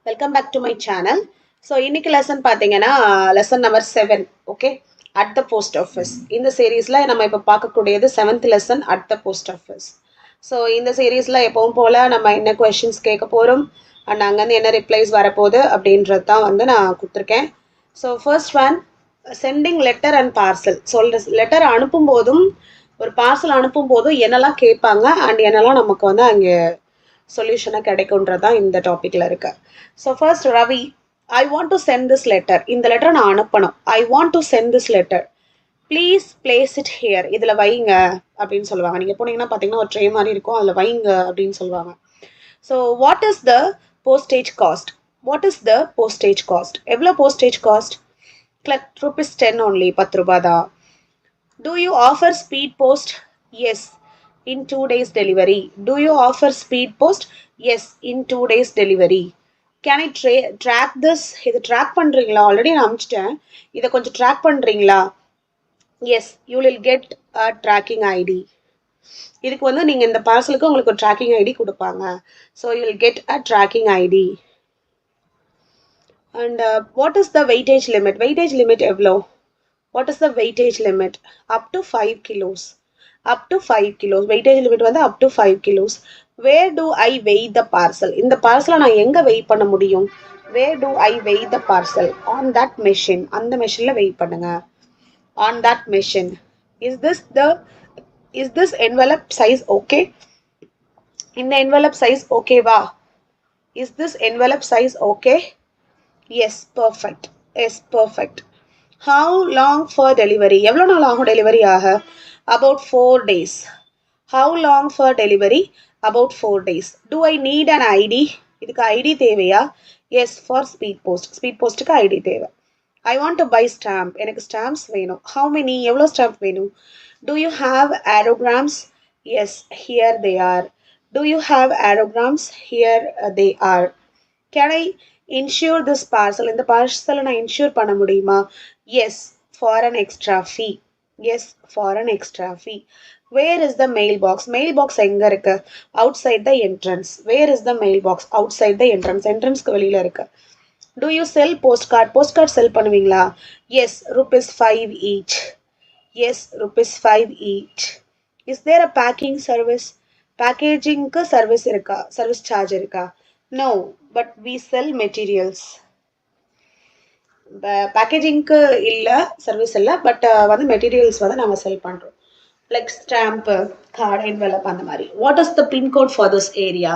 Welcome back to my channel. So இன்னைக்கு lesson பார்த்தீங்கன்னா lesson number 7. Okay, at the post office. இந்த சீரீஸில் நம்ம இப்போ பார்க்கக்கூடியது 7th lesson at the post office. So இந்த சீரீஸில் எப்பவும் போல் நம்ம என்ன கொஷின்ஸ் கேட்க போகிறோம் அண்ட் அங்கேருந்து என்ன ரிப்ளைஸ் வரப்போகுது அப்படின்றது தான் வந்து நான் கொடுத்துருக்கேன். So first one, sending letter and parcel. Letter அனுப்பும் போதும் ஒரு பார்சல் அனுப்பும் போதும் என்னெல்லாம் கேட்பாங்க அண்ட் என்னெல்லாம் நமக்கு வந்து அங்கே சொல்யூஷனாக கிடைக்கும்ன்றதான் இந்த டாப்பிக்கில் இருக்கு. So first Ravi, I want to send this letter. இந்த லெட்டரை நான் அனுப்பணும். I want to send this letter, please place it here. இதில் வைங்க அப்படின்னு சொல்லுவாங்க. நீங்கள் போனீங்கன்னா பார்த்தீங்கன்னா ஒரு ட்ரே மாதிரி இருக்கும், அதில் வைங்க அப்படின்னு சொல்லுவாங்க. So what is the postage cost? What is the postage cost? எவ்வளோ போஸ்டேஜ் காஸ்ட்? ₹10 only, 10 ரூபா தான். Do you offer speed post? Yes, in 2 days delivery. Do you offer speed post? Yes, in 2 days delivery. Can I track this? இதை track பண்ணுறீங்களா? Already நான் அனுப்பிச்சிட்டேன், இதை கொஞ்சம் track பண்ணுறீங்களா? Yes, you will get a tracking ID. இதுக்கு வந்து நீங்கள் இந்த பார்சலுக்கு உங்களுக்கு ஒரு ட்ராக்கிங் ஐடி கொடுப்பாங்க. So you will get a tracking ID. And what is the weightage limit? Weightage limit எவ்வளோ? What is the weightage limit? Up to 5 kilos. Up to 5 kilos. Weightage limit வந்து up to 5 kilos. Where do I weigh the parcel? இந்த பார்சலை நான் எங்கே வெய் பண்ண முடியும்? Where do I weigh the parcel? On that machine. அந்த மெஷினில் வெய் பண்ணுங்க. On that machine. Is this envelope size okay? இந்த envelope size okay வா? Is this envelope size okay? Yes, perfect. Yes, perfect. How long for delivery? எவ்வளோ நாள் ஆகும் delivery ஆக? About 4 days. How long for delivery? About 4 days. Do I need an ID? இதுக்கு ID தேவையா? Yes, for speed post. Speed postக்கு ID தேவை. I want to buy stamp. எனக்கு stamps வேணும். How many? எவ்வளோ ஸ்டாம்ப் வேணும்? Do you have aerograms? Yes, here they are. Do you have aerograms? Here they are. Can I insure this parcel? இந்த பார்சலை நான் insure பண்ண முடியுமா? Yes, for an extra fee. Yes, for an extra fee. Where is the mailbox? Mailbox எங்க இருக்கு? Outside the entrance. Where is the mailbox? Outside the entrance. Entrance-க்கு வெளியில இருக்கு. Do you sell postcard? Postcard sell பண்ணுவீங்களா? Yes, ₹5 each. Yes, ₹5 each. Is there a packing service? Packaging-க்கு service இருக்கா? Service charge இருக்கா? No, but we sell materials. பேக்கேஜிங்க்கு இல்லை, service இல்லை, but வந்து மெட்டீரியல்ஸ் வந்து நாங்கள் செல் பண்ணுறோம். லைக் ஸ்டாம்ப்பு, கார்டு, என்வெலப் அந்த மாதிரி. What is the pincode for this area?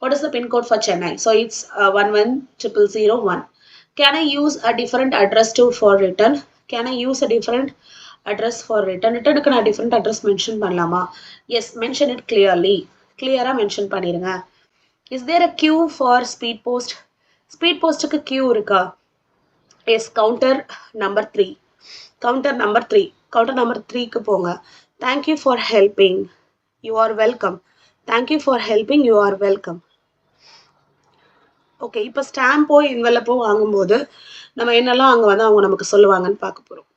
What is the pincode for Chennai? So it's 110001. Can I use a different address for return? Can I use a different address for return? ரிட்டனுக்கு நான் different address mention பண்ணலாமா? Yes, mention it clearly. கிளியராக mention பண்ணிடுங்க. Is there a queue for speed post? Speed போஸ்ட்டுக்கு queue இருக்கா? Yes, counter number 3. Counter number 3. Counter number 3க்கு போங்க. Thank you for helping. You are welcome. Thank you for helping. You are welcome. Okay, இப்போ ஸ்டாம்போ என்வெலப்போ வாங்கும்போது நம்ம என்னெல்லாம் அங்கே வந்து அவங்க நமக்கு சொல்லுவாங்கன்னு பார்க்க போகிறோம்.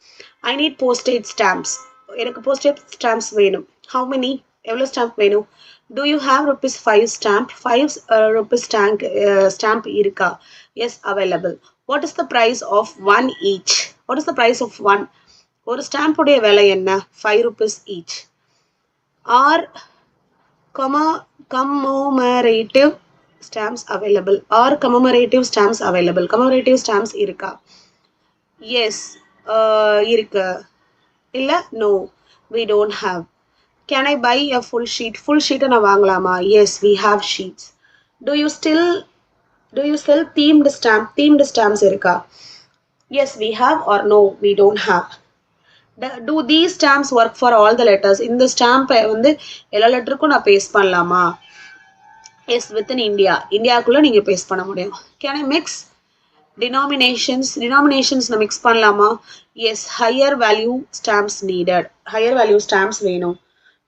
I need postage stamps. எனக்கு போஸ்டேஜ் ஸ்டாம்ப்ஸ் வேணும். How many? எவ்வளோ ஸ்டாம்ப் வேணும்? Do you have ₹5 stamp? 5 rupees stamp இருக்கா? Yes, available. What is the price of one each? What is the price of one? ஒரு ஸ்டாம்புடைய விலை என்ன? 5 rupees each. Are commemorative stamps available? Are commemorative stamps available? Commemorative stamps இருக்கா? Yes, இருக்கு. இல்லை, no, we don't have. Can I buy a full sheet? Full sheet நான் வாங்கலாமா? Yes, we have sheets. Do you sell themed stamp? Themed stamps இருக்கா? Yes, we have, or no, we don't have. Do these stamps work for all the letters? இந்த ஸ்டாம்பை வந்து எல்லா லெட்டருக்கும் நான் paste பண்ணலாமா? Yes, within India. இந்தியாவுக்குள்ளே நீங்கள் paste பண்ண முடியும். Can I mix denominations? நான் மிக்ஸ் பண்ணலாமா? Yes, higher value stamps needed. higher value stamps வேணும்.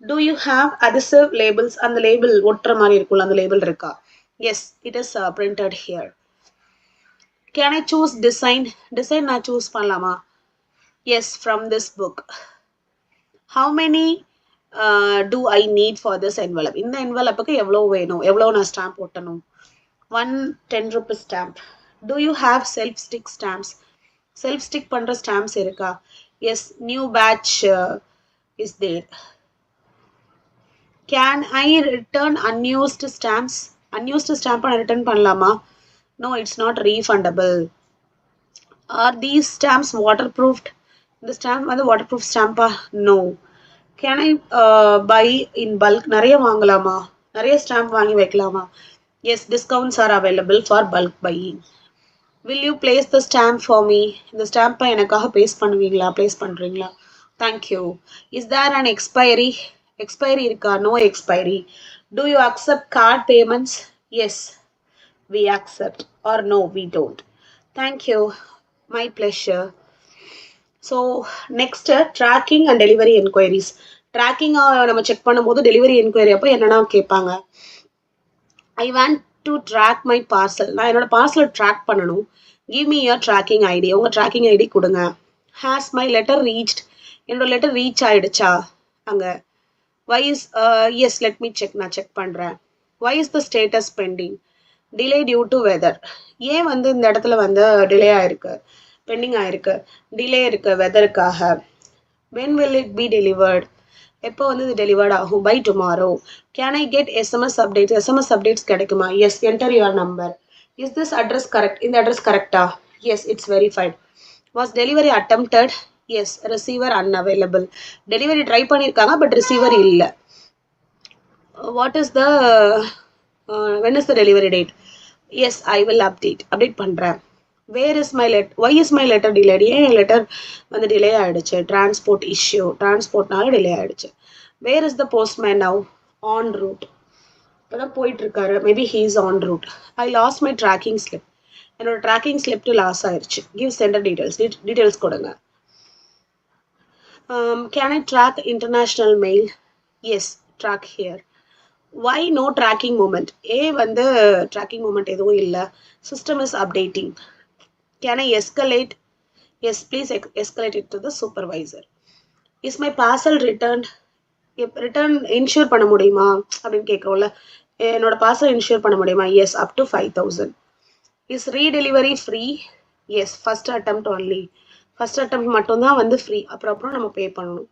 Do you have adhesive labels? அந்த லேபிள் ஒட்டுற மாதிரி இருக்கும்ல, அந்த லேபிள் இருக்கா? Yes, it is printed here. Can I choose design? Design நான் choose பண்ணலாமா? Yes, from this book. How many do I need for this envelope? இந்த envelopeக்கு எவ்வளோ வேணும்? எவ்வளோ நான் ஸ்டாம்ப் ஒட்டணும்? one 10 rupees stamp. Do you have self stick stamps? Self stick பண்ற stamps இருக்கா? Yes, new batch is there. Can I return unused stamps? Unused stamp return பண்ணலாமா? No, it's not refundable. Are these stamps waterproofed? The stamp வந்து waterproof stamp? No. Can I buy in bulk? நிறைய வாங்கலாமா? நிறைய stamp வாங்கி வைக்கலாமா? Yes, discounts are available for bulk buying. Will you place the stamp for me? இந்த stamp எனக்காக place பண்ணுவீங்களா? Place பண்றீங்களா? Thank you. Is there an expiry? Expiry இருக்கா? No expiry. Do you accept card payments? Yes, we accept. Or no, we don't. Thank you. My pleasure. So next tracking and delivery enquiries. ட்ராக்கிங்காக நம்ம check பண்ணும்போது delivery enquiry அப்போ என்னென்னா கேட்பாங்க. I want to track my parcel. நான் என்னோட பார்சலை track பண்ணணும். Give me your tracking ID. உங்கள் ட்ராக்கிங் ஐடி கொடுங்க. Has my letter reached. என்னோட லெட்டர் ரீச் ஆகிடுச்சா அங்கே? Why is yes let me check. நான் செக் பண்ணுறேன். Why is the status pending? Delay due to weather. ஏன் வந்து இந்த இடத்துல வந்து டிலே ஆயிருக்கு, பெண்டிங் ஆயிருக்கு? டிலே இருக்கு வெதருக்காக. When will it be delivered? எப்போ வந்து இது டெலிவர்ட் ஆகும்? By tomorrow. Can I get SMS updates? SMS updates கிடைக்குமா? Yes, enter your number. Is this address correct? இந்த அட்ரஸ் கரெக்டா? Yes, it's verified. Was delivery attempted? Yes, receiver unavailable. Delivery try பண்ணியிருக்காங்க but receiver இல்லை. What is the when is the delivery date? Yes, I will update பண்ணுறேன். Where is my why is my letter delayed? ஏன் என் letter வந்து delay ஆகிடுச்சு? Transport issue. டிரான்ஸ்போர்ட்னால delay ஆகிடுச்சு. Where is the postman now? On route. இப்போ தான் போயிட்டுருக்காரு. Maybe he is on route. I lost my tracking slip. என்னோட ட்ராக்கிங் ஸ்லிப்ட்டு லாஸ் ஆயிடுச்சு. கிவ் சென்டர் டீட்டெயில்ஸ் கொடுங்க. Can I track international mail? Yes, track here. Why no tracking movement? வந்து tracking movement எதுவும் இல்லை. System is updating. Can I escalate? Yes, please escalate it to the supervisor. Is my parcel returned? Return insure பண்ண முடியுமா அப்படின்னு கேட்குறோம்ல. என்னோட parcel insure பண்ண முடியுமா? Yes, up to 5,000. Is redelivery free? Yes, first attempt only. First attempt மட்டும்தான் வந்து free. அப்புறம் நம்ம பே பண்ணணும்.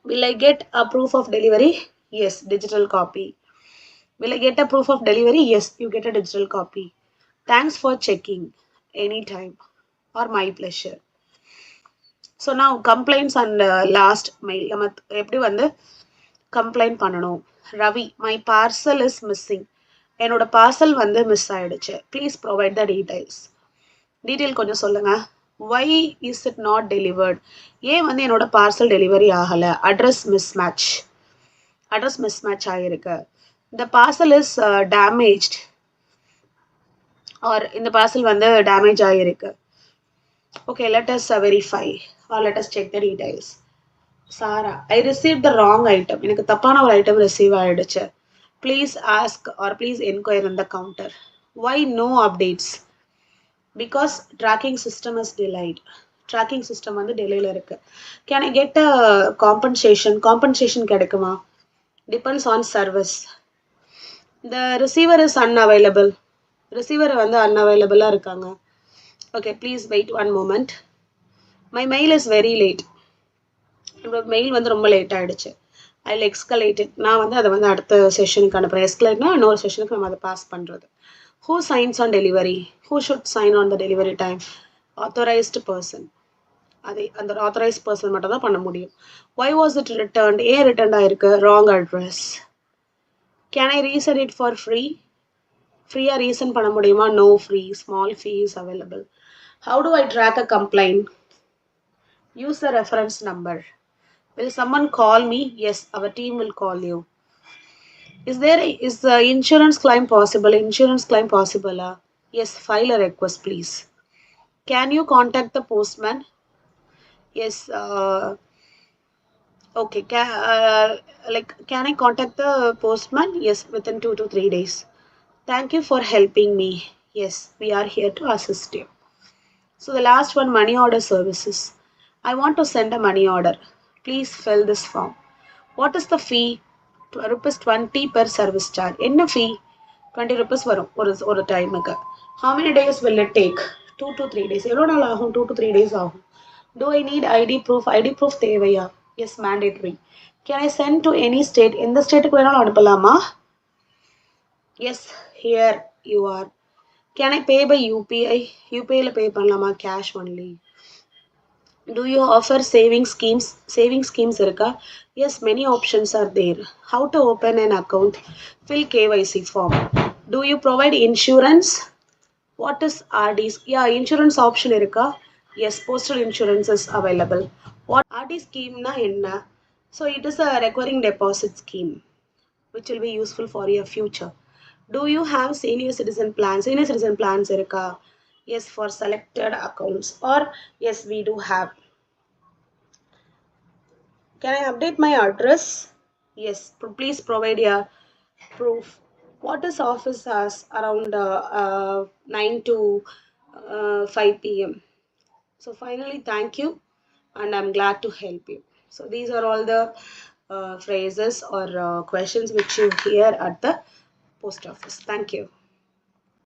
Will I get a proof of delivery? Yes, digital copy. Will I get a proof of delivery? Yes, you get a digital copy. Thanks for checking. Anytime or my pleasure. So now complaints and last mail. நம்ம எப்படி வந்து complaint பண்ணணும்? Ravi, my parcel is missing. என்னோட parcel வந்து miss ஆயிடுச்சு. Please provide the details. Detail கொஞ்சம் சொல்லுங்க. why is it not delivered? ஏன் வந்து என்னோட பார்சல் டெலிவரி ஆகலை? அட்ரஸ் மிஸ்மேட்ச் ஆகிருக்கு. the parcel is damaged. Or இந்த பார்சல் வந்து டேமேஜ் ஆகிருக்கு. Okay, let us verify or let us check the details. சாரா, I receive the wrong item. எனக்கு தப்பான ஒரு ஐட்டம் ரிசீவ் ஆகிடுச்சு. Please ask or please enquire in the counter. Why no updates? Because tracking system is delayed. Tracking system வந்து டிலேயில் இருக்குது. Can I get a compensation கிடைக்குமா? Depends on service. The receiver is unavailable. Receiver வந்து அன்அவைலபிளாக இருக்காங்க. Okay, please wait 1 moment. My mail is very late. என்னோட mail வந்து ரொம்ப லேட் ஆகிடுச்சு. I will escalate it. நான் வந்து அதை வந்து அடுத்த செஷனுக்கு அனுப்புகிறேன். எஸ்கலேட்னா இன்னொரு செஷனுக்கு நம்ம அதை பாஸ் பண்ணுறது. Who signs on delivery? Who should sign on the delivery time? Authorised person. அந்த ஆத்தரைஸ்ட் பர்சன் மட்டும் தான் பண்ண முடியும். Why was it returned? ஏன் ரிட்டர்ன் ஆகிருக்கு? Wrong address. Can I resend it for free? ஃப்ரீயாக ரீசன் பண்ண முடியுமா? No free. Small fee is available. How do I track a complaint? Use the reference number. Will someone call me? Yes, our team will call you. Is the insurance claim possible? Insurance claim பாசிபிளா? Yes, file a request please. Can you contact the postman? Yes, okay. Can I contact the postman? Yes, within 2 to 3 days. Thank you for helping me. Yes, we are here to assist you. So the last one, money order services. I want to send a money order. Please fill this form. What is the fee? Rupees 20 per service charge. என்ன fee? 20 rupees வரும் ஒரு டைமுக்கு. How many days will it take? 2 to 3 days. எவ்வளோ நாள் ஆகும்? 2 to 3 days ஆகும். Do I need ID proof? ID proof தேவையா? Yes, mandatory. Can I send to any state? எந்த ஸ்டேட்டுக்கு வேணாலும் அனுப்பலாமா? Yes, here you are. Can I pay by UPI? UPIல pay பண்ணலாமா? Cash only. Do you offer saving schemes? Saving schemes இருக்கா? Yes, many options are there. How to open an account? Fill KYC form. Do you provide insurance? What is RDs? Yeah, insurance option இருக்கா? Yes, postal insurance is available. What RD scheme na enna? So it is a recurring deposit scheme which will be useful for your future. Do you have senior citizen plans? Senior citizen plans இருக்கா? Yes, for selected accounts. Or yes, we do have. Can I update my address? Yes, please provide your proof. What is office hours around 9 to 5 p.m. So finally, thank you, and I'm glad to help you. So these are all the phrases or questions which you hear at the post office. Thank you.